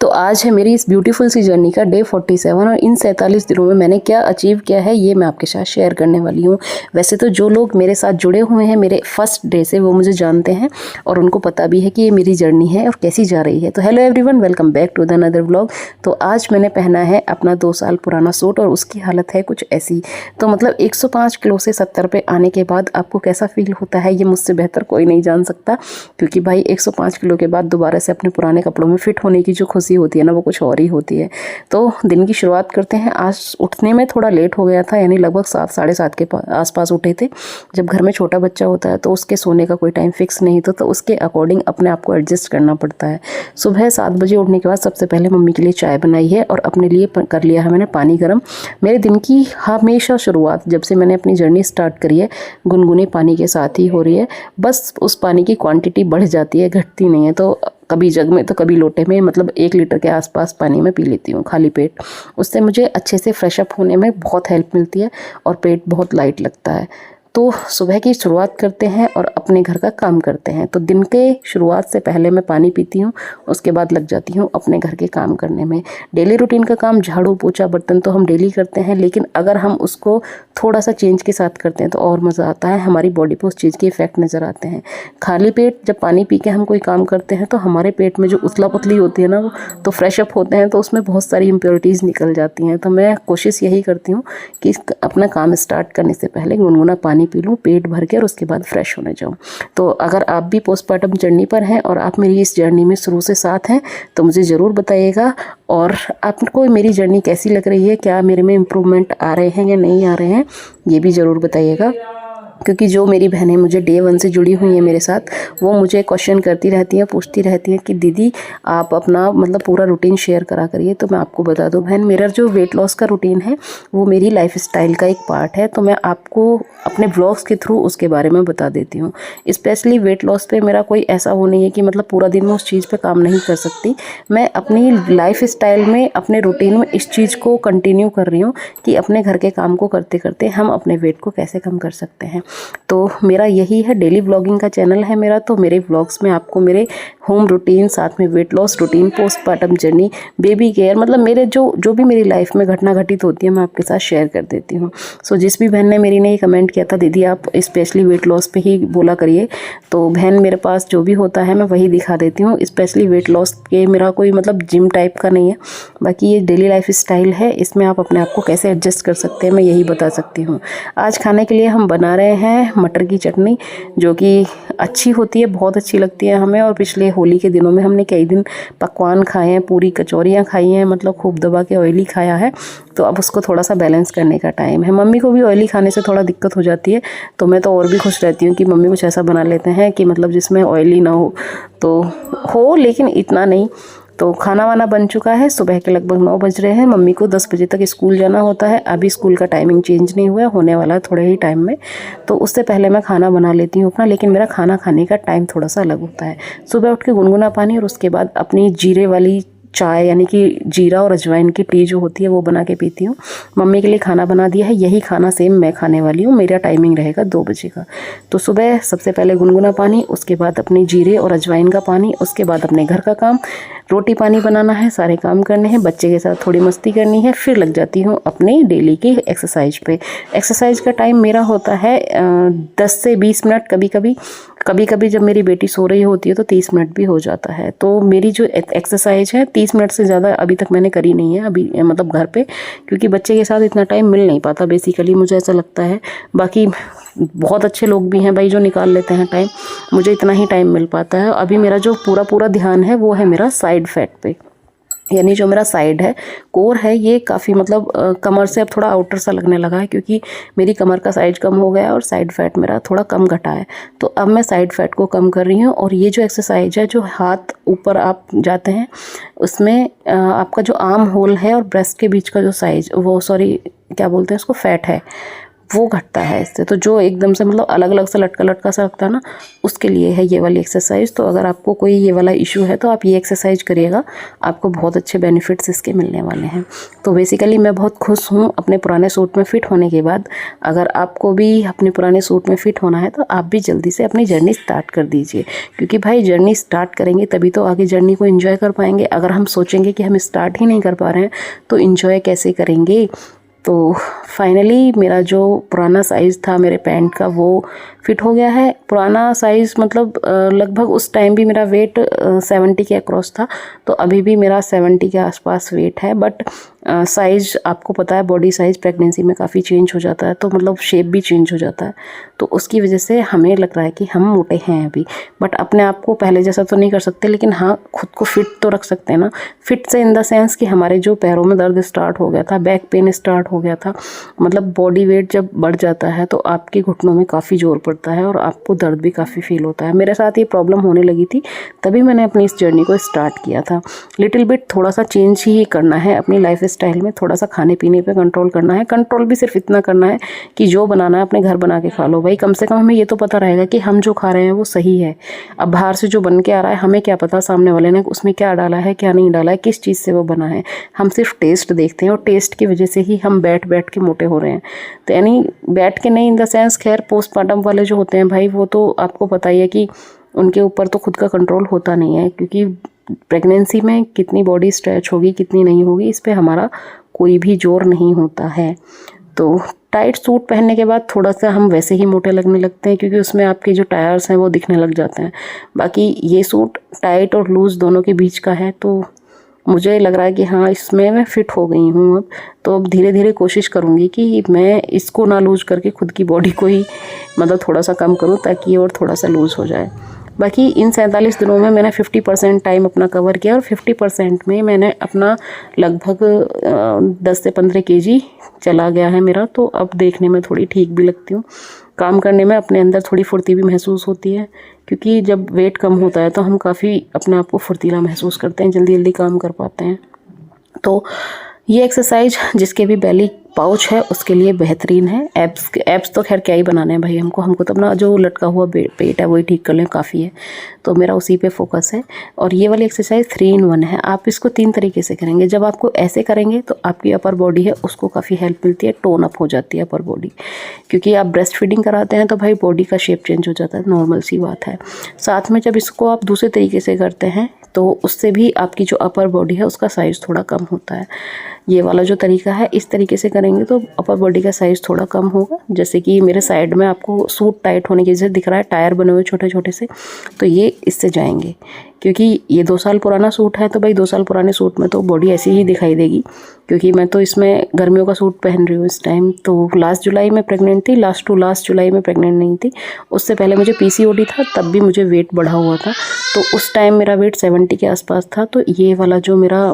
आज है मेरी इस ब्यूटीफुल सी जर्नी का डे 47 और इन 47 दिनों में मैंने क्या अचीव किया है ये मैं आपके साथ शेयर करने वाली हूँ। वैसे तो जो लोग मेरे साथ जुड़े हुए हैं मेरे फर्स्ट डे से वो मुझे जानते हैं और उनको पता भी है कि ये मेरी जर्नी है और कैसी जा रही है। तो hello everyone, welcome back to the another vlog. तो आज मैंने पहना है अपना 2 साल पुराना सूट और उसकी हालत है कुछ ऐसी। तो मतलब 105 किलो से 70 पे आने के बाद आपको कैसा फील होता है ये मुझसे बेहतर कोई नहीं जान सकता, क्योंकि भाई 105 किलो के बाद दोबारा से अपने पुराने कपड़ों में फिट होने की जो खुशी होती है ना वो कुछ और ही होती है। तो दिन की शुरुआत करते हैं। आज उठने में थोड़ा लेट हो गया था, यानी लगभग 7 साढ़े 7 के आसपास उठे थे। जब घर में छोटा बच्चा होता है तो उसके सोने का कोई टाइम फिक्स नहीं तो उसके अकॉर्डिंग अपने आप को एडजस्ट करना पड़ता है। सुबह 7 बजे उठने के बाद सबसे पहले मम्मी के लिए चाय बनाई है और अपने लिए कर लिया है मैंने पानी गर्म। मेरे दिन की हमेशा शुरुआत जब से मैंने अपनी जर्नी स्टार्ट करी है गुनगुने पानी के साथ ही हो रही है। बस उस पानी की क्वांटिटी बढ़ जाती है, घटती नहीं है। तो कभी जग में तो कभी लोटे में, मतलब 1 लीटर के आसपास पानी में पी लेती हूँ खाली पेट। उससे मुझे अच्छे से फ्रेश अप होने में बहुत हेल्प मिलती है और पेट बहुत लाइट लगता है। तो सुबह की शुरुआत करते हैं और अपने घर का काम करते हैं। तो दिन के शुरुआत से पहले मैं पानी पीती हूँ, उसके बाद लग जाती हूँ अपने घर के काम करने में। डेली रूटीन का काम झाड़ू पोछा बर्तन तो हम डेली करते हैं, लेकिन अगर हम उसको थोड़ा सा चेंज के साथ करते हैं तो और मज़ा आता है। हमारी बॉडी पर उस चीज़ के इफेक्ट नज़र आते हैं। खाली पेट जब पानी पी के हम कोई काम करते हैं तो हमारे पेट में जो उतला पुतली होती है ना वो तो फ्रेश अप होते हैं, तो उसमें बहुत सारी इम्प्योरिटीज़ निकल जाती हैं। तो मैं कोशिश यही करती हूँ कि अपना काम स्टार्ट करने से पहले गुनगुना पानी पी लूँ पेट भर के और उसके बाद फ्रेश होने जाऊँ। तो अगर आप भी पोस्टमार्टम जर्नी पर हैं और आप मेरी इस जर्नी में शुरू से साथ हैं तो मुझे ज़रूर बताइएगा। और आपको मेरी जर्नी कैसी लग रही है, क्या मेरे में इम्प्रूवमेंट आ रहे हैं या नहीं आ रहे हैं, ये भी ज़रूर बताइएगा। क्योंकि जो मेरी बहनें मुझे डे 1 से जुड़ी हुई हैं मेरे साथ, वो मुझे क्वेश्चन करती रहती हैं, पूछती रहती हैं कि दीदी आप अपना मतलब पूरा रूटीन शेयर करा करिए। तो मैं आपको बता दूं बहन, मेरा जो वेट लॉस का रूटीन है वो मेरी लाइफ स्टाइल का एक पार्ट है। तो मैं आपको अपने ब्लॉग्स के थ्रू उसके बारे में बता देती हूँ। स्पेशली वेट लॉस पे मेरा कोई ऐसा वो नहीं है कि मतलब पूरा दिन मैं उस चीज़ पे काम नहीं कर सकती। मैं अपनी लाइफ स्टाइल में अपने रूटीन में इस चीज़ को कंटिन्यू कर रही हूँ कि अपने घर के काम को करते करते हम अपने वेट को कैसे कम कर सकते हैं। तो मेरा यही है, डेली ब्लॉगिंग का चैनल है मेरा। तो मेरे ब्लॉग्स में आपको मेरे होम रूटीन, साथ में weight loss routine, postmortem journey, baby care, मतलब मेरे जो भी मेरी लाइफ में घटना घटित होती है मैं आपके साथ शेयर कर देती हूँ। सो जिस भी बहन ने मेरी ने कमेंट किया था दीदी आप स्पेशली वेट लॉस पे ही बोला करिए, तो बहन मेरे पास जो भी होता है मैं वही दिखा देती हूँ। स्पेशली वेट लॉस के मेरा कोई मतलब जिम टाइप का नहीं है, बाकी ये डेली लाइफ स्टाइल है। इसमें आप अपने आप को कैसे एडजस्ट कर सकते हैं मैं यही बता सकती हूँ। आज खाने के लिए हम बना रहे हैं मटर की चटनी, जो कि अच्छी होती है, बहुत अच्छी लगती है हमें। और पिछले होली के दिनों में हमने कई दिन पकवान खाए हैं, पूरी कचौरियाँ खाई हैं, मतलब खूब दबा के ऑयली खाया है। तो अब उसको थोड़ा सा बैलेंस करने का टाइम है। मम्मी को भी ऑयली खाने से थोड़ा दिक्कत हो जाती है, तो मैं तो और भी खुश रहती हूँ कि मम्मी कुछ ऐसा बना लेते हैं कि मतलब जिसमें ऑयली ना हो, तो हो लेकिन इतना नहीं। तो खाना वाना बन चुका है। सुबह के लगभग 9 बज रहे हैं। मम्मी को 10 बजे तक स्कूल जाना होता है। अभी स्कूल का टाइमिंग चेंज नहीं हुआ है, होने वाला है थोड़े ही टाइम में। तो उससे पहले मैं खाना बना लेती हूँ अपना, लेकिन मेरा खाना खाने का टाइम थोड़ा सा अलग होता है। सुबह उठ के गुनगुना पानी और उसके बाद अपनी जीरे वाली चाय, यानी कि जीरा और अजवाइन की टी जो होती है वो बना के पीती हूँ। मम्मी के लिए खाना बना दिया है, यही खाना सेम मैं खाने वाली हूँ। मेरा टाइमिंग रहेगा 2 बजे का। तो सुबह सबसे पहले गुनगुना पानी, उसके बाद अपने जीरे और अजवाइन का पानी, उसके बाद अपने घर का काम, रोटी पानी बनाना है, सारे काम करने हैं, बच्चे के साथ थोड़ी मस्ती करनी है, फिर लग जाती हूँ अपने डेली की एक्सरसाइज पे। एक्सरसाइज का टाइम मेरा होता है 10 से 20 मिनट, कभी कभी जब मेरी बेटी सो रही होती है तो 30 मिनट भी हो जाता है। तो मेरी जो एक्सरसाइज है 30 मिनट से ज़्यादा अभी तक मैंने करी नहीं है अभी, मतलब घर पे, क्योंकि बच्चे के साथ इतना टाइम मिल नहीं पाता बेसिकली, मुझे ऐसा लगता है। बाकी बहुत अच्छे लोग भी हैं भाई जो निकाल लेते हैं टाइम, मुझे इतना ही टाइम मिल पाता है। अभी मेरा जो पूरा ध्यान है वो है मेरा साइड फैट पे, यानी जो मेरा साइड है, कोर है, ये काफ़ी मतलब कमर से अब थोड़ा आउटर सा लगने लगा है, क्योंकि मेरी कमर का साइज कम हो गया है और साइड फैट मेरा थोड़ा कम घटा है। तो अब मैं साइड फैट को कम कर रही हूँ। और ये जो एक्सरसाइज है, जो हाथ ऊपर आप जाते हैं, उसमें आपका जो आर्म होल है और ब्रेस्ट के बीच का जो साइज, वो सॉरी क्या बोलते हैं उसको, फैट है, वो घटता है इससे। तो जो एकदम से मतलब अलग अलग सा लटका लटका सा लगता है ना, उसके लिए है ये वाली एक्सरसाइज। तो अगर आपको कोई ये वाला इशू है तो आप ये एक्सरसाइज करिएगा, आपको बहुत अच्छे बेनिफिट्स इसके मिलने वाले हैं। तो बेसिकली मैं बहुत खुश हूँ अपने पुराने सूट में फ़िट होने के बाद। अगर आपको भी अपने पुराने सूट में फ़िट होना है तो आप भी जल्दी से अपनी जर्नी स्टार्ट कर दीजिए, क्योंकि भाई जर्नी स्टार्ट करेंगे तभी तो आगे जर्नी को एंजॉय कर पाएंगे। अगर हम सोचेंगे कि हम स्टार्ट ही नहीं कर पा रहे हैं तो एंजॉय कैसे करेंगे। तो फाइनली मेरा जो पुराना साइज़ था मेरे पैंट का वो फिट हो गया है। पुराना साइज़ मतलब लगभग उस टाइम भी मेरा वेट 70 के अक्रॉस था, तो अभी भी मेरा 70 के आसपास वेट है। बट साइज़ आपको पता है बॉडी साइज़ प्रेगनेंसी में काफ़ी चेंज हो जाता है, तो मतलब शेप भी चेंज हो जाता है। तो उसकी वजह से हमें लग रहा है कि हम मोटे हैं अभी, बट अपने आप को पहले जैसा तो नहीं कर सकते, लेकिन हाँ खुद को फिट तो रख सकते हैं ना। फिट से इन द सेंस कि हमारे जो पैरों में दर्द स्टार्ट हो गया था, बैक पेन स्टार्ट हो गया था, मतलब बॉडी वेट जब बढ़ जाता है तो आपके घुटनों में काफ़ी जोर पड़ता है और आपको दर्द भी काफ़ी फील होता है। मेरे साथ ये प्रॉब्लम होने लगी थी, तभी मैंने अपनी इस जर्नी को स्टार्ट किया था। लिटिल बिट थोड़ा सा चेंज ही करना है अपनी लाइफ स्टाइल में, थोड़ा सा खाने पीने पे कंट्रोल करना है। कंट्रोल भी सिर्फ इतना करना है कि जो बनाना है अपने घर बना के खा लो भाई। कम से कम हमें ये तो पता रहेगा कि हम जो खा रहे हैं वो सही है। अब बाहर से जो बन के आ रहा है हमें क्या पता सामने वाले ने उसमें क्या डाला है, क्या नहीं डाला है, किस चीज़ से वो बना है। हम सिर्फ टेस्ट देखते हैं और टेस्ट की वजह से ही हम बैठ बैठ के मोटे हो रहे हैं। तो यानी बैठ के नहीं इन द सेंस, खैर पोस्टमार्टम वाले जो होते हैं भाई वो तो आपको पता ही है कि उनके ऊपर तो खुद का कंट्रोल होता नहीं है, क्योंकि प्रेगनेंसी में कितनी बॉडी स्ट्रेच होगी कितनी नहीं होगी इस पे हमारा कोई भी जोर नहीं होता है। तो टाइट सूट पहनने के बाद थोड़ा सा हम वैसे ही मोटे लगने लगते हैं, क्योंकि उसमें आपके जो टायर्स हैं वो दिखने लग जाते हैं। बाकी ये सूट टाइट और लूज़ दोनों के बीच का है, तो मुझे लग रहा है कि हाँ इसमें मैं फ़िट हो गई हूँ अब। तो अब धीरे धीरे कोशिश करूँगी कि मैं इसको ना लूज़ करके खुद की बॉडी को ही मतलब थोड़ा सा कम करूँ, ताकि और थोड़ा सा लूज़ हो जाए। बाकी इन 47 दिनों में मैंने 50% टाइम अपना कवर किया और 50% में मैंने अपना लगभग 10 से 15 kg चला गया है मेरा। तो अब देखने में थोड़ी ठीक भी लगती हूँ, काम करने में अपने अंदर थोड़ी फुर्ती भी महसूस होती है, क्योंकि जब वेट कम होता है तो हम काफ़ी अपने आप को फुर्तीला महसूस करते हैं, जल्दी जल्दी काम कर पाते हैं। तो ये एक्सरसाइज जिसके भी बेली पाउच है उसके लिए बेहतरीन है। एब्स तो खैर क्या ही बनाने हैं भाई, हमको तो अपना जो लटका हुआ पेट है वही ठीक कर लें काफ़ी है। तो मेरा उसी पे फोकस है। और ये वाली एक्सरसाइज 3 in 1 है। आप इसको 3 तरीके से करेंगे। जब आपको ऐसे करेंगे तो आपकी अपर बॉडी है उसको काफ़ी हेल्प मिलती है, टोन अप हो जाती है अपर बॉडी, क्योंकि आप ब्रेस्ट फीडिंग कराते हैं तो भाई बॉडी का शेप चेंज हो जाता है, नॉर्मल सी बात है। साथ में जब इसको आप दूसरे तरीके से करते हैं तो उससे भी आपकी जो अपर बॉडी है उसका साइज़ थोड़ा कम होता है। ये वाला जो तरीका है इस तरीके से करेंगे तो अपर बॉडी का साइज़ थोड़ा कम होगा। जैसे कि मेरे साइड में आपको सूट टाइट होने की वजह से दिख रहा है, टायर बने हुए छोटे छोटे से, तो ये इससे जाएंगे। क्योंकि ये 2 साल पुराना सूट है तो भाई 2 साल पुराने सूट में तो बॉडी ऐसी ही दिखाई देगी, क्योंकि मैं तो इसमें गर्मियों का सूट पहन रही हूँ इस टाइम। तो लास्ट जुलाई में प्रेग्नेंट थी, लास्ट जुलाई में प्रेग्नेंट नहीं थी। उससे पहले मुझे PCOD था, तब भी मुझे वेट बढ़ा हुआ था, तो उस टाइम मेरा वेट 70 के आसपास था। तो ये वाला जो मेरा